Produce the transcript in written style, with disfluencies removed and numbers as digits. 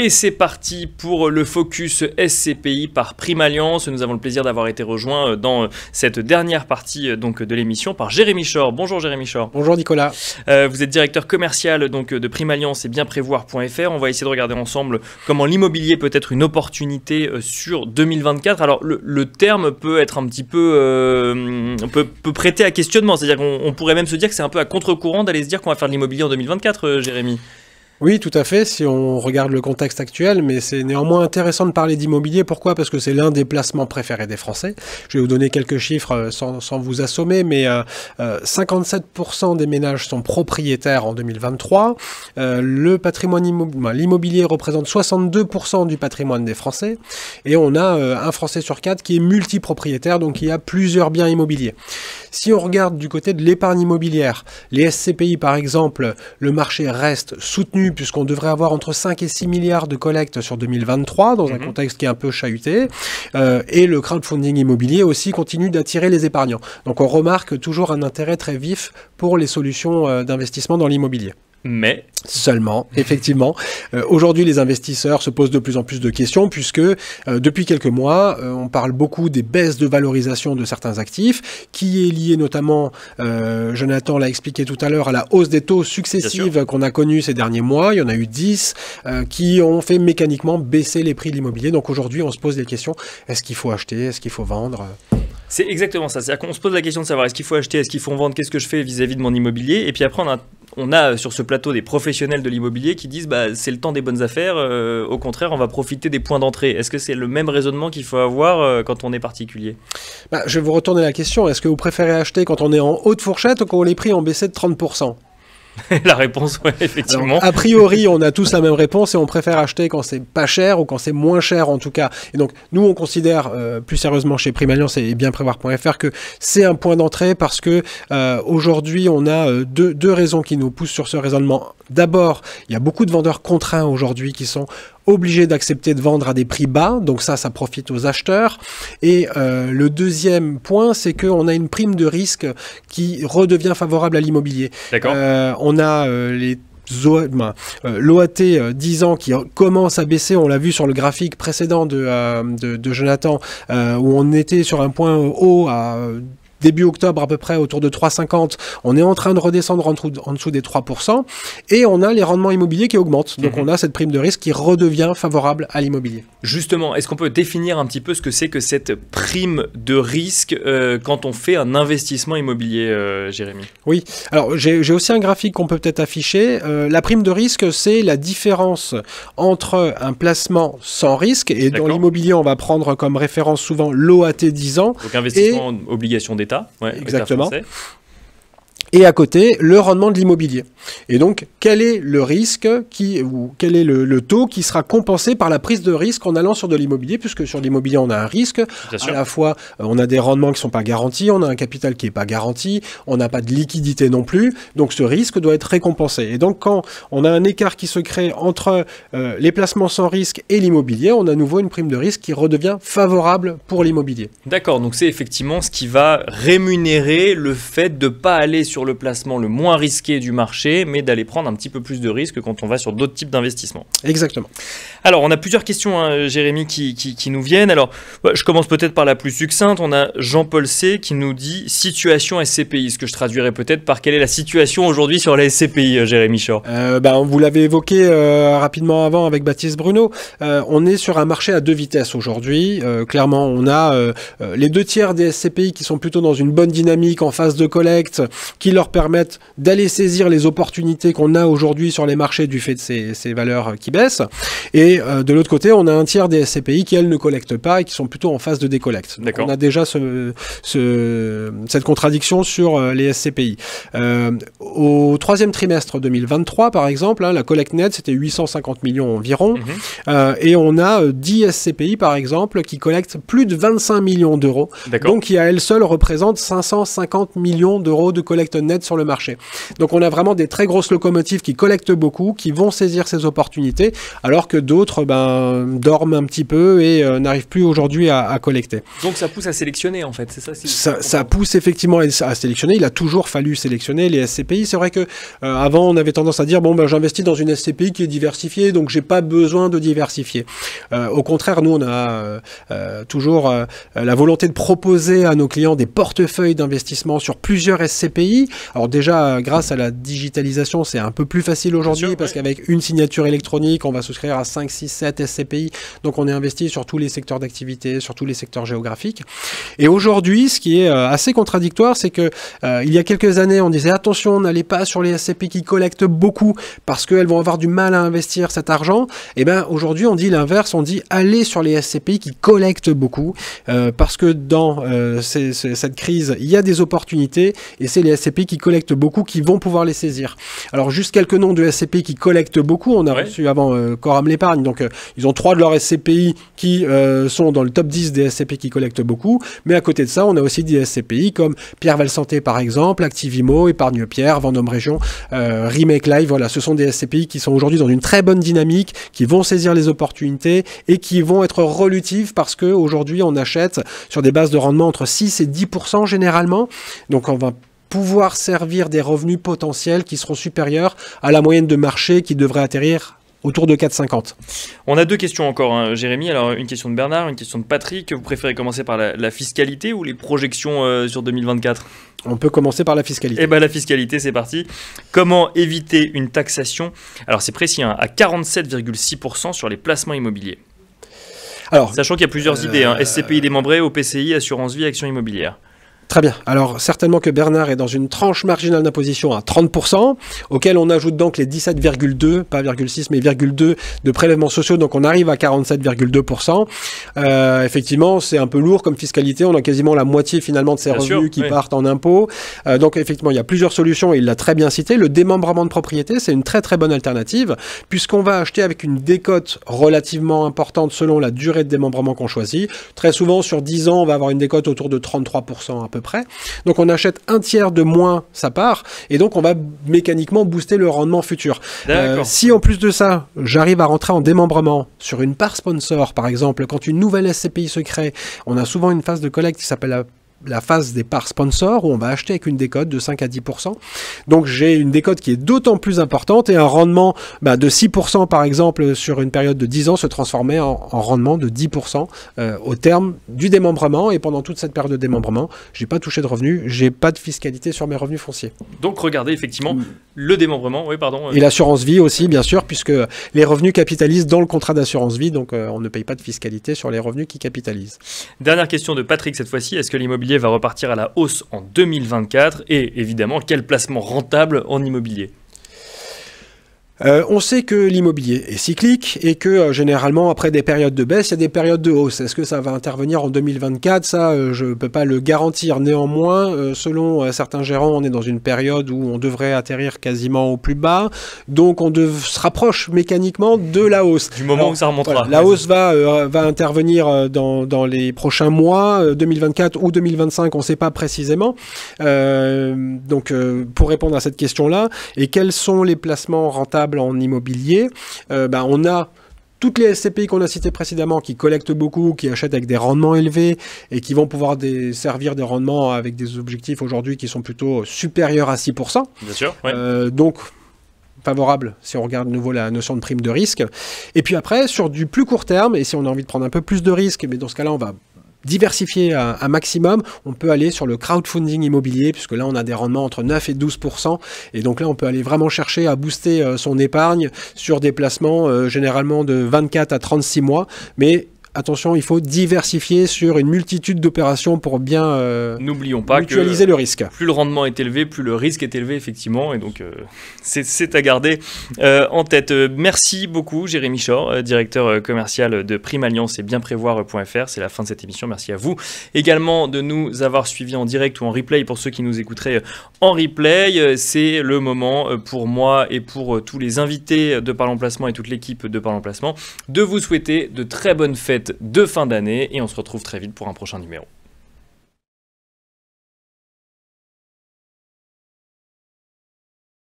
Et c'est parti pour le focus SCPI par Primalliance. Nous avons le plaisir d'avoir été rejoints dans cette dernière partie donc, de l'émission par Jérémy Chor. Bonjour Jérémy Chor. Bonjour Nicolas. Vous êtes directeur commercial donc, de Primalliance et bienprévoir.fr. On va essayer de regarder ensemble comment l'immobilier peut être une opportunité sur 2024. Alors le terme peut être un petit peu peut prêter à questionnement. C'est-à-dire qu'on pourrait même se dire que c'est un peu à contre-courant d'aller se dire qu'on va faire de l'immobilier en 2024, Jérémy. Oui, tout à fait, si on regarde le contexte actuel, mais c'est néanmoins intéressant de parler d'immobilier. Pourquoi ? Parce que c'est l'un des placements préférés des Français. Je vais vous donner quelques chiffres sans vous assommer, mais 57% des ménages sont propriétaires en 2023. Le patrimoine l'immobilier représente 62% du patrimoine des Français. Et on a un Français sur 4 qui est multipropriétaire, donc qui a plusieurs biens immobiliers. Si on regarde du côté de l'épargne immobilière, les SCPI par exemple, le marché reste soutenu puisqu'on devrait avoir entre 5 et 6 milliards de collectes sur 2023 dans un contexte qui est un peu chahuté. Et le crowdfunding immobilier aussi continue d'attirer les épargnants. Donc on remarque toujours un intérêt très vif pour les solutions d'investissement dans l'immobilier. Mais seulement, effectivement, aujourd'hui les investisseurs se posent de plus en plus de questions puisque depuis quelques mois, on parle beaucoup des baisses de valorisation de certains actifs qui est lié notamment, Jonathan l'a expliqué tout à l'heure, à la hausse des taux successives qu'on a connues ces derniers mois. Il y en a eu 10 qui ont fait mécaniquement baisser les prix de l'immobilier. Donc aujourd'hui, on se pose des questions. Est-ce qu'il faut acheter ? Est-ce qu'il faut vendre ? C'est exactement ça. C'est-à-dire qu'on se pose la question de savoir est-ce qu'il faut acheter, est-ce qu'il faut vendre, qu'est-ce que je fais vis-à-vis de mon immobilier. Et puis après, on a sur ce plateau des professionnels de l'immobilier qui disent c'est le temps des bonnes affaires. Au contraire, on va profiter des points d'entrée. Est-ce que c'est le même raisonnement qu'il faut avoir quand on est particulier ? Je vais vous retourner la question. Est-ce que vous préférez acheter quand on est en haute fourchette ou quand les prix ont baissé de 30% ? La réponse, ouais, effectivement. Alors, a priori, on a tous la même réponse et on préfère acheter quand c'est pas cher ou quand c'est moins cher en tout cas. Et donc, nous, on considère plus sérieusement chez Primalliance et bienprévoir.fr que c'est un point d'entrée parce que aujourd'hui, on a deux raisons qui nous poussent sur ce raisonnement. D'abord, il y a beaucoup de vendeurs contraints aujourd'hui qui sont obligés d'accepter de vendre à des prix bas, donc ça profite aux acheteurs. Et le deuxième point, c'est qu'on a une prime de risque qui redevient favorable à l'immobilier. D'accord. On a l'OAT 10 ans qui commence à baisser, on l'a vu sur le graphique précédent de Jonathan, où on était sur un point haut à début octobre à peu près autour de 3,50, on est en train de redescendre en dessous des 3%, et on a les rendements immobiliers qui augmentent. Donc on a cette prime de risque qui redevient favorable à l'immobilier. Justement, est-ce qu'on peut définir un petit peu ce que c'est que cette prime de risque quand on fait un investissement immobilier, Jérémy ? Oui, alors j'ai aussi un graphique qu'on peut peut-être afficher. La prime de risque, c'est la différence entre un placement sans risque, et dans l'immobilier, on va prendre comme référence souvent l'OAT 10 ans. Donc investissement obligation d'État. Ouais, exactement. Et à côté, le rendement de l'immobilier. Et donc, quel est le risque ou quel est le taux qui sera compensé par la prise de risque en allant sur de l'immobilier, puisque sur l'immobilier, on a un risque. À la fois, on a des rendements qui ne sont pas garantis, on a un capital qui n'est pas garanti, on n'a pas de liquidité non plus. Donc, ce risque doit être récompensé. Et donc, quand on a un écart qui se crée entre les placements sans risque et l'immobilier, on a à nouveau une prime de risque qui redevient favorable pour l'immobilier. D'accord, donc c'est effectivement ce qui va rémunérer le fait de ne pas aller sur le placement le moins risqué du marché, mais d'aller prendre un petit peu plus de risques quand on va sur d'autres types d'investissements. Exactement. Alors, on a plusieurs questions, Jérémy, qui nous viennent. Alors, je commence peut-être par la plus succincte. On a Jean-Paul C. qui nous dit « Situation SCPI », ce que je traduirais peut-être par « Quelle est la situation aujourd'hui sur la SCPI, Jérémy Chor ?» Vous l'avez évoqué rapidement avant avec Baptiste Bruno. On est sur un marché à deux vitesses aujourd'hui. Clairement, on a les 2/3 des SCPI qui sont plutôt dans une bonne dynamique en phase de collecte, qui leur permettent d'aller saisir les opportunités qu'on a aujourd'hui sur les marchés du fait de ces valeurs qui baissent. Et de l'autre côté, on a un tiers des SCPI qui, elles, ne collectent pas et qui sont plutôt en phase de décollecte. Donc, on a déjà cette contradiction sur les SCPI. Au troisième trimestre 2023, par exemple, la collecte nette, c'était 850 millions environ. Et on a 10 SCPI, par exemple, qui collectent plus de 25 millions d'euros. Donc, qui, à elles seules, représentent 550 millions d'euros de collecte net sur le marché. Donc on a vraiment des très grosses locomotives qui collectent beaucoup, qui vont saisir ces opportunités, alors que d'autres dorment un petit peu et n'arrivent plus aujourd'hui à collecter. Donc ça pousse à sélectionner en fait, c'est ça? Ça pousse effectivement à sélectionner. Il a toujours fallu sélectionner les SCPI. C'est vrai que avant on avait tendance à dire bon j'investis dans une SCPI qui est diversifiée, donc j'ai pas besoin de diversifier. Au contraire, nous on a toujours la volonté de proposer à nos clients des portefeuilles d'investissement sur plusieurs SCPI. Alors déjà grâce à la digitalisation, c'est un peu plus facile aujourd'hui parce qu'avec une signature électronique, on va souscrire à 5, 6, 7 SCPI. Donc on est investi sur tous les secteurs d'activité, sur tous les secteurs géographiques. Et aujourd'hui, ce qui est assez contradictoire, c'est que il y a quelques années, on disait attention, n'allez pas sur les SCPI qui collectent beaucoup parce qu'elles vont avoir du mal à investir cet argent. Et bien aujourd'hui, on dit l'inverse, on dit allez sur les SCPI qui collectent beaucoup parce que dans cette crise, il y a des opportunités et c'est les SCPI qui collectent beaucoup qui vont pouvoir les saisir. Alors juste quelques noms de SCPI qui collectent beaucoup. On a reçu avant Coram l'épargne, donc ils ont 3 de leurs SCPI qui sont dans le top 10 des SCPI qui collectent beaucoup, mais à côté de ça, on a aussi des SCPI comme Pierre Val Santé par exemple, Activimo, Épargne Pierre, Vendôme Région, Remake Live, voilà, ce sont des SCPI qui sont aujourd'hui dans une très bonne dynamique, qui vont saisir les opportunités et qui vont être relutives parce qu'aujourd'hui on achète sur des bases de rendement entre 6 et 10% généralement, donc on va pouvoir servir des revenus potentiels qui seront supérieurs à la moyenne de marché qui devrait atterrir autour de 4,50. On a 2 questions encore, hein, Jérémy. Alors, une question de Bernard, une question de Patrick. Vous préférez commencer par la fiscalité ou les projections sur 2024 ? On peut commencer par la fiscalité. Eh bien, la fiscalité, c'est parti. Comment éviter une taxation, alors c'est précis, hein, à 47,6% sur les placements immobiliers ? Alors, sachant qu'il y a plusieurs idées, hein, SCPI démembré, OPCI, assurance vie, action immobilière. Très bien. Alors, certainement que Bernard est dans une tranche marginale d'imposition à 30%, auquel on ajoute donc les 17,2, pas 0,6, mais 0,2 de prélèvements sociaux, donc on arrive à 47,2%. Effectivement, c'est un peu lourd comme fiscalité, on a quasiment la moitié finalement de ces revenus qui partent en impôts. Donc effectivement, il y a plusieurs solutions, et il l'a très bien cité. Le démembrement de propriété, c'est une très très bonne alternative, puisqu'on va acheter avec une décote relativement importante selon la durée de démembrement qu'on choisit. Très souvent, sur 10 ans, on va avoir une décote autour de 33% à peu près. Donc on achète un tiers de moins sa part et donc on va mécaniquement booster le rendement futur. Si en plus de ça, j'arrive à rentrer en démembrement sur une part sponsor, par exemple, quand une nouvelle SCPI se crée, on a souvent une phase de collecte qui s'appelle la phase des parts sponsors où on va acheter avec une décote de 5 à 10%. Donc j'ai une décote qui est d'autant plus importante et un rendement de 6% par exemple sur une période de 10 ans se transformer en rendement de 10% au terme du démembrement, et pendant toute cette période de démembrement, j'ai pas touché de revenus, j'ai pas de fiscalité sur mes revenus fonciers. Donc regardez effectivement le démembrement, et l'assurance vie aussi bien sûr, puisque les revenus capitalisent dans le contrat d'assurance vie, donc on ne paye pas de fiscalité sur les revenus qui capitalisent. Dernière question de Patrick cette fois-ci, est-ce que l'immobilier va repartir à la hausse en 2024 et évidemment quel placement rentable en immobilier? On sait que l'immobilier est cyclique et que généralement après des périodes de baisse, il y a des périodes de hausse. Est-ce que ça va intervenir en 2024? Ça, je ne peux pas le garantir. Néanmoins, selon certains gérants, on est dans une période où on devrait atterrir quasiment au plus bas. Donc on se rapproche mécaniquement de la hausse. Du moment où ça remontera. Voilà, la hausse va intervenir dans les prochains mois, 2024 ou 2025, on ne sait pas précisément. Donc pour répondre à cette question-là, et quels sont les placements rentables en immobilier, on a toutes les SCPI qu'on a citées précédemment qui collectent beaucoup, qui achètent avec des rendements élevés et qui vont pouvoir servir des rendements avec des objectifs aujourd'hui qui sont plutôt supérieurs à 6%. Bien sûr. Donc favorable si on regarde de nouveau la notion de prime de risque. Et puis après, sur du plus court terme, et si on a envie de prendre un peu plus de risques, mais dans ce cas-là, on va diversifier un maximum, on peut aller sur le crowdfunding immobilier, puisque là on a des rendements entre 9 et 12%, et donc là on peut aller vraiment chercher à booster son épargne sur des placements généralement de 24 à 36 mois, mais attention, il faut diversifier sur une multitude d'opérations pour bien n'oublions pas mutualiser le risque. Plus le rendement est élevé, plus le risque est élevé, effectivement. Et donc, c'est à garder en tête. Merci beaucoup, Jérémy Chor, directeur commercial de Prime Alliance et bienprévoir.fr. C'est la fin de cette émission. Merci à vous également de nous avoir suivis en direct ou en replay. Pour ceux qui nous écouteraient en replay, c'est le moment pour moi et pour tous les invités de Parlons Placement et toute l'équipe de Parlons Placement de vous souhaiter de très bonnes fêtes de fin d'année, et on se retrouve très vite pour un prochain numéro.